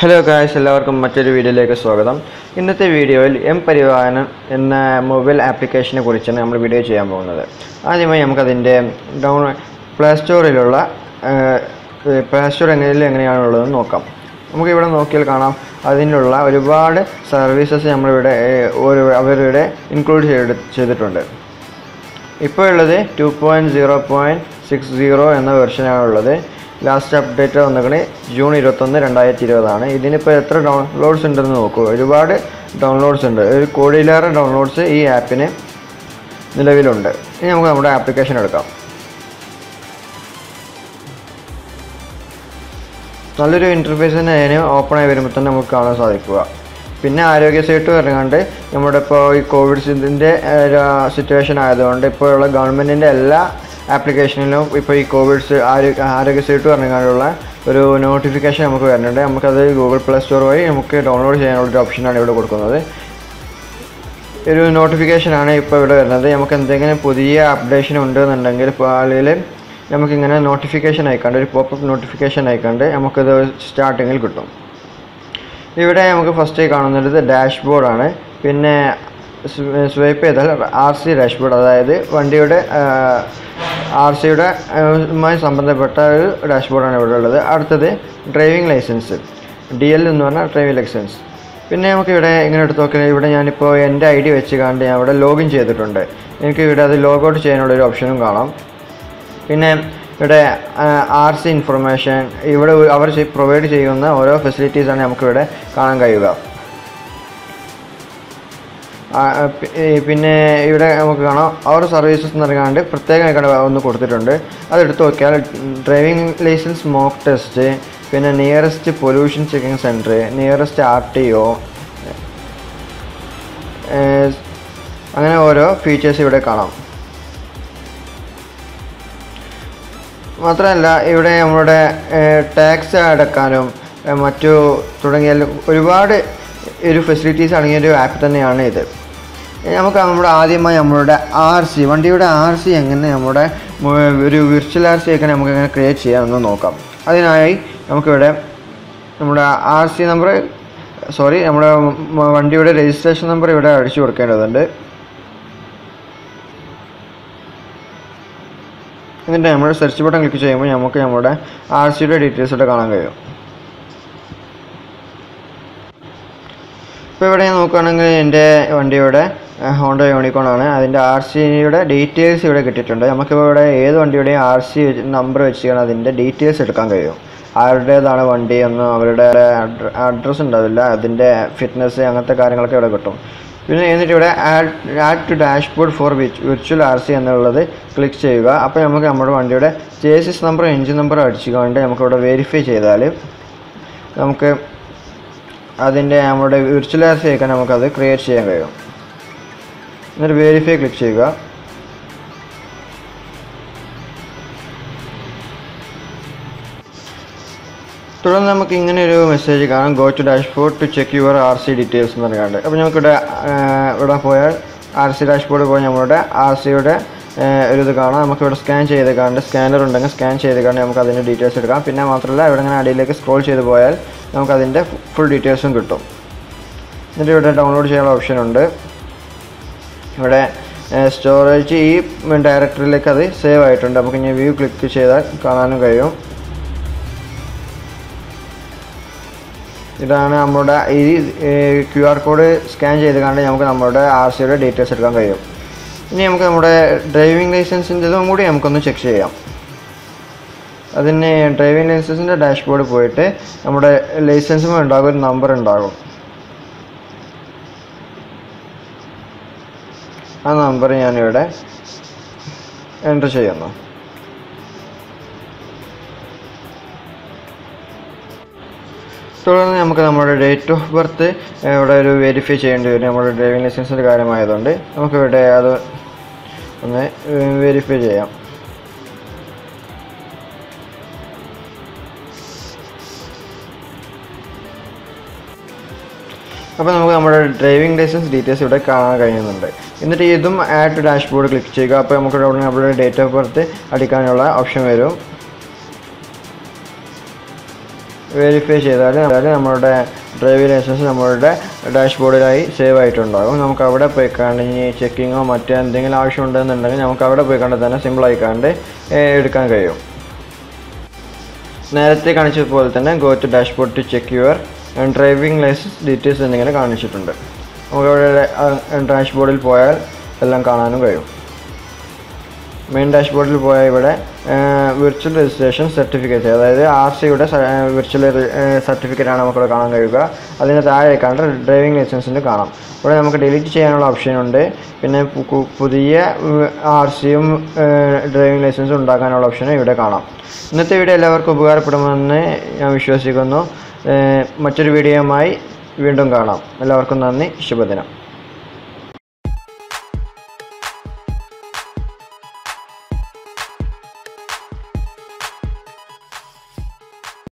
Hello guys, എല്ലാവർക്കും മറ്റൊരു വീഡിയോയിലേക്ക് സ്വാഗതം. ഇന്നത്തെ വീഡിയോയിൽ എം പരിവാഹനം എന്ന മൊബൈൽ ആപ്ലിക്കേഷനെ കുറിച്ചാണ് നമ്മൾ വീഡിയോ ചെയ്യാൻ പോകുന്നത്. ആദ്യമായി നമുക്കതിൻ്റെ പ്ലേ സ്റ്റോറിലുള്ള പ്ലേ സ്റ്റോർ എങ്ങനെയാണുള്ളതെന്ന് നോക്കാം. നമുക്കിവിടെ നോക്കിയാൽ കാണാം, അതിനുള്ള ഒരുപാട് സർവീസസ് നമ്മളിവിടെ അവരിവിടെ ഇൻക്ലൂഡ് ചെയ്തിട്ടുണ്ട്. ഇപ്പോൾ ഉള്ളത് 2.0.60 എന്ന വെർഷനാണുള്ളത്. ലാസ്റ്റ് അപ്ഡേറ്റ് വന്നിട്ട് ജൂൺ 21, 2020 ഇതിനിപ്പോൾ എത്ര ഡൗൺലോഡ്സ് ഉണ്ടെന്ന് നോക്കൂ. ഒരുപാട് ഡൗൺലോഡ്സ് ഉണ്ട്. 1 കോടിയിലേറെ ഡൗൺലോഡ്സ് ഈ ആപ്പിന് നിലവിലുണ്ട്. ഇനി നമുക്ക് നമ്മുടെ ആപ്ലിക്കേഷൻ എടുക്കാം. നല്ലൊരു ഇൻ്റർഫേസ് തന്നെ അതിന് ഓപ്പൺ ആയി വരുമ്പോൾ തന്നെ നമുക്ക് കാണാൻ സാധിക്കുക. പിന്നെ ആരോഗ്യ സേതു ഇറങ്ങാണ്ട് നമ്മുടെ ഇപ്പോൾ ഈ കോവിഡിൻ്റെ സിറ്റുവേഷൻ ആയതുകൊണ്ട് ഇപ്പോഴുള്ള ഗവൺമെൻറ്റിൻ്റെ എല്ലാ ആപ്ലിക്കേഷനിലും ഇപ്പോൾ ഈ ആരോഗ്യ സേതു ഇറങ്ങാനുള്ള ഒരു നോട്ടിഫിക്കേഷൻ നമുക്ക് വരുന്നുണ്ട്. നമുക്കത് ഗൂഗിൾ പ്ലേ സ്റ്റോർ വഴി നമുക്ക് ഡൗൺലോഡ് ചെയ്യാനുള്ളൊരു ഓപ്ഷനാണ് ഇവിടെ കൊടുക്കുന്നത്. ഒരു നോട്ടിഫിക്കേഷനാണ് ഇപ്പോൾ ഇവിടെ വരുന്നത്. നമുക്ക് എന്തെങ്കിലും പുതിയ അപ്ഡേഷൻ ഉണ്ടെന്നുണ്ടെങ്കിൽ അല്ലെങ്കിൽ നമുക്കിങ്ങനെ നോട്ടിഫിക്കേഷൻ അയക്കാണ്ട് ഒരു പോപ്പപ്പ് നോട്ടിഫിക്കേഷൻ അയക്കാണ്ട് നമുക്കത് സ്റ്റാർട്ടിങ്ങിൽ കിട്ടും. ഇവിടെ നമുക്ക് ഫസ്റ്റ് കാണുന്നത് ഡാഷ്ബോർഡാണ്. പിന്നെ സ്വൈപ്പ് ചെയ്താൽ RC ഡാഷ്ബോർഡ്, അതായത് വണ്ടിയുടെ RCയുടെ സംബന്ധപ്പെട്ട ഒരു ഡാഷ്ബോർഡാണ് ഇവിടെ ഉള്ളത്. അടുത്തത് ഡ്രൈവിംഗ് ലൈസൻസ്, DL എന്ന് പറഞ്ഞാൽ ഡ്രൈവിംഗ് ലൈസൻസ്. പിന്നെ നമുക്കിവിടെ ഇങ്ങനെ എടുത്ത് നോക്കിയാൽ ഇവിടെ ഞാനിപ്പോൾ എൻ്റെ ID വെച്ച് കണ്ട് ഞാൻ ഇവിടെ ലോഗിൻ ചെയ്തിട്ടുണ്ട്. എനിക്ക് ഇവിടെ അത് ലോഗൗട്ട് ചെയ്യാനുള്ളൊരു ഓപ്ഷനും കാണാം. പിന്നെ ഇവിടെ RC ഇൻഫർമേഷൻ, ഇവിടെ അവർ പ്രൊവൈഡ് ചെയ്യുന്ന ഓരോ ഫെസിലിറ്റീസാണ് നമുക്കിവിടെ കാണാൻ കഴിയുക. പിന്നെ ഇവിടെ നമുക്ക് കാണാം അവർ സർവീസസ് നൽകാണ്ട് പ്രത്യേകമായിട്ട് ഒന്ന് കൊടുത്തിട്ടുണ്ട്. അതെടുത്ത് നോക്കിയാൽ ഡ്രൈവിംഗ് ലൈസൻസ് മോക്ക് ടെസ്റ്റ്, പിന്നെ nearest pollution checking centre, nearest RTO, അങ്ങനെ ഓരോ ഫീച്ചേഴ്സ് ഇവിടെ കാണാം. മാത്രമല്ല ഇവിടെ നമ്മുടെ ടാക്സ് അടക്കാനും മറ്റു തുടങ്ങിയ ഒരുപാട് ഒരു ഫെസിലിറ്റീസ് അടങ്ങിയ ഒരു ആപ്പ് തന്നെയാണ് ഇത്. നമുക്ക് ആദ്യമായി നമ്മളുടെ RC, വണ്ടിയുടെ RC എങ്ങനെ നമ്മുടെ ഒരു വിർച്വൽ RC ഒക്കെ നമുക്ക് എങ്ങനെ ക്രിയേറ്റ് ചെയ്യാമെന്ന് നോക്കാം. അതിനായി നമുക്കിവിടെ നമ്മുടെ RC നമ്പർ നമ്മുടെ വണ്ടിയുടെ രജിസ്ട്രേഷൻ നമ്പർ ഇവിടെ അടിച്ചു കൊടുക്കേണ്ടതുണ്ട്. എന്നിട്ട് നമ്മൾ സെർച്ച് ബട്ടൺ ക്ലിക്ക് ചെയ്യുമ്പോൾ നമുക്ക് നമ്മുടെ RCയുടെ ഡീറ്റെയിൽസ് ഇവിടെ കാണാൻ കഴിയും. ഇപ്പോൾ ഇവിടെ നോക്കുകയാണെങ്കിൽ എൻ്റെ വണ്ടിയുടെ ഹോണ്ട യൂണിക്കോൺ ആണ്. അതിൻ്റെ RCയുടെ ഡീറ്റെയിൽസ് ഇവിടെ കിട്ടിയിട്ടുണ്ട്. നമുക്കിപ്പോൾ ഇവിടെ ഏത് വണ്ടിയുടെയും RC നമ്പർ വെച്ചാണ് അതിൻ്റെ ഡീറ്റെയിൽസ് എടുക്കാൻ കഴിയും. ആരുടേതാണ് വണ്ടി എന്നും അവരുടെ അഡ്രസ്സ് ഉണ്ടാവില്ല, അതിൻ്റെ ഫിറ്റ്നസ് അങ്ങനത്തെ കാര്യങ്ങളൊക്കെ ഇവിടെ കിട്ടും. പിന്നെ എന്നിട്ട് ഇവിടെ add to dashboard for virtual RC എന്നുള്ളത് ക്ലിക്ക് ചെയ്യുക. അപ്പോൾ നമുക്ക് നമ്മുടെ വണ്ടിയുടെ ചേസിസ് നമ്പറും എൻജിൻ നമ്പറും അടിച്ചുകൊണ്ട് നമുക്കിവിടെ വെരിഫൈ ചെയ്താൽ നമുക്ക് അതിൻ്റെ നമ്മുടെ വിർച്വൽ RC ആക്കാൻ നമുക്കത് ക്രിയേറ്റ് ചെയ്യാൻ കഴിയും. എന്നിട്ട് വെരിഫൈ ക്ലിക്ക് ചെയ്യുക. തുടർന്ന് നമുക്ക് ഇങ്ങനെ ഒരു മെസ്സേജ് കാണാം, go to dashboard to check your RC details എന്ന് പറയാണ്ട്. അപ്പോൾ നമുക്കിവിടെ പോയാൽ RC ഡാഷ്ബോർഡ് പോയി നമ്മളുടെ RCയുടെ ഒരു ഇത് കാണാം. നമുക്കിവിടെ സ്കാൻ ചെയ്ത് കണ്ട് സ്കാനർ ഉണ്ടെങ്കിൽ സ്കാൻ ചെയ്ത് കണ്ട് നമുക്ക് അതിൻ്റെ ഡീറ്റെയിൽസ് എടുക്കാം. പിന്നെ മാത്രമല്ല ഇവിടെ ഇങ്ങനെ അടിയിലേക്ക് സ്ക്രോൾ ചെയ്ത് പോയാൽ നമുക്കതിൻ്റെ ഫുൾ ഡീറ്റെയിൽസും കിട്ടും. എന്നിട്ട് ഇവിടെ ഡൗൺലോഡ് ചെയ്യാനുള്ള ഓപ്ഷൻ ഉണ്ട്. ഇവിടെ സ്റ്റോറേജ് ഈ ഡയറക്ടറിയിലേക്ക് അത് സേവ് ആയിട്ടുണ്ട്. നമുക്ക് ഇനി വ്യൂ ക്ലിക്ക് ചെയ്താൽ കാണാനും കഴിയും. ഇതാണ് നമ്മുടെ ഈ QR കോഡ് സ്കാൻ ചെയ്ത് കണ്ട് നമുക്ക് നമ്മുടെ RCയുടെ ഡീറ്റെയിൽസ് എടുക്കാൻ കഴിയും. ഇനി നമുക്ക് നമ്മുടെ ഡ്രൈവിംഗ് ലൈസൻസിൻ്റെതും കൂടി നമുക്കൊന്ന് ചെക്ക് ചെയ്യാം. അതിന് ഡ്രൈവിംഗ് ലൈസൻസിൻ്റെ ഡാഷ്ബോർഡ് പോയിട്ട് നമ്മുടെ ലൈസൻസും ഉണ്ടാകും, ഒരു നമ്പർ ഉണ്ടാകും. ആ നമ്പർ ഞാനിവിടെ എൻ്റർ ചെയ്യുന്നു. തുടർന്ന് നമുക്ക് നമ്മുടെ ഡേറ്റ് ഓഫ് ബർത്ത് ഇവിടെ ഒരു വെരിഫൈ ചെയ്യേണ്ടി വരും. നമ്മുടെ ഡ്രൈവിംഗ് ലൈസൻസിൻ്റെ കാര്യമായതുകൊണ്ട് നമുക്കിവിടെ അത് ഒന്ന് വെരിഫൈ ചെയ്യാം. അപ്പോൾ നമുക്ക് നമ്മുടെ ഡ്രൈവിംഗ് ലൈസൻസ് ഡീറ്റെയിൽസ് ഇവിടെ കാണാൻ കഴിയുന്നുണ്ട്. എന്നിട്ട് ഇതും ആഡ് ടു ഡാഷ്ബോർഡ് ക്ലിക്ക് ചെയ്യുക. അപ്പോൾ നമുക്ക് ഇവിടെ നമ്മുടെ ഡേറ്റ് ഓഫ് ബർത്ത് അടിക്കാനുള്ള ഓപ്ഷൻ വരും. വെരിഫൈ ചെയ്താൽ നമ്മളുടെ ഡ്രൈവിംഗ് ലൈസൻസ് നമ്മളുടെ ഡാഷ്ബോർഡിലായി സേവ് ആയിട്ടുണ്ടാകും. നമുക്ക് അവിടെ പോയി കണ്ട് ഇനി ചെക്കിങ്ങോ മറ്റെന്തെങ്കിലും ആവശ്യമുണ്ടെന്നുണ്ടെങ്കിൽ നമുക്ക് അവിടെ പോയി കണ്ട് തന്നെ സിമ്പിളായി കണ്ട് എടുക്കാൻ കഴിയും. നേരത്തെ കാണിച്ചതുപോലെ തന്നെ go to dashboard to check your driving licence details എന്നിങ്ങനെ കാണിച്ചിട്ടുണ്ട്. നമുക്കവിടെ ഡാഷ്ബോർഡിൽ പോയാൽ എല്ലാം കാണാനും കഴിയും. മെയിൻ ഡാഷ്ബോർഡിൽ പോയാൽ ഇവിടെ വിർച്വൽ രജിസ്ട്രേഷൻ സർട്ടിഫിക്കറ്റ്, അതായത് RCയുടെ വിർച്വൽ സർട്ടിഫിക്കറ്റാണ് നമുക്കിവിടെ കാണാൻ കഴിയുക. അതിന് താഴെ കണ്ട് ഡ്രൈവിംഗ് ലൈസൻസിൻ്റെ കാണാം. ഇവിടെ നമുക്ക് ഡിലീറ്റ് ചെയ്യാനുള്ള ഓപ്ഷനുണ്ട്. പിന്നെ പുതിയ RCയും ഡ്രൈവിംഗ് ലൈസൻസും ഉണ്ടാക്കാനുള്ള ഓപ്ഷനും ഇവിടെ കാണാം. ഇന്നത്തെ വീഡിയോ എല്ലാവർക്കും ഉപകാരപ്പെടുമെന്ന് ഞാൻ വിശ്വസിക്കുന്നു. മറ്റൊരു വീഡിയോയുമായി വീണ്ടും കാണാം. എല്ലാവർക്കും നന്ദി. ശുഭദിനം.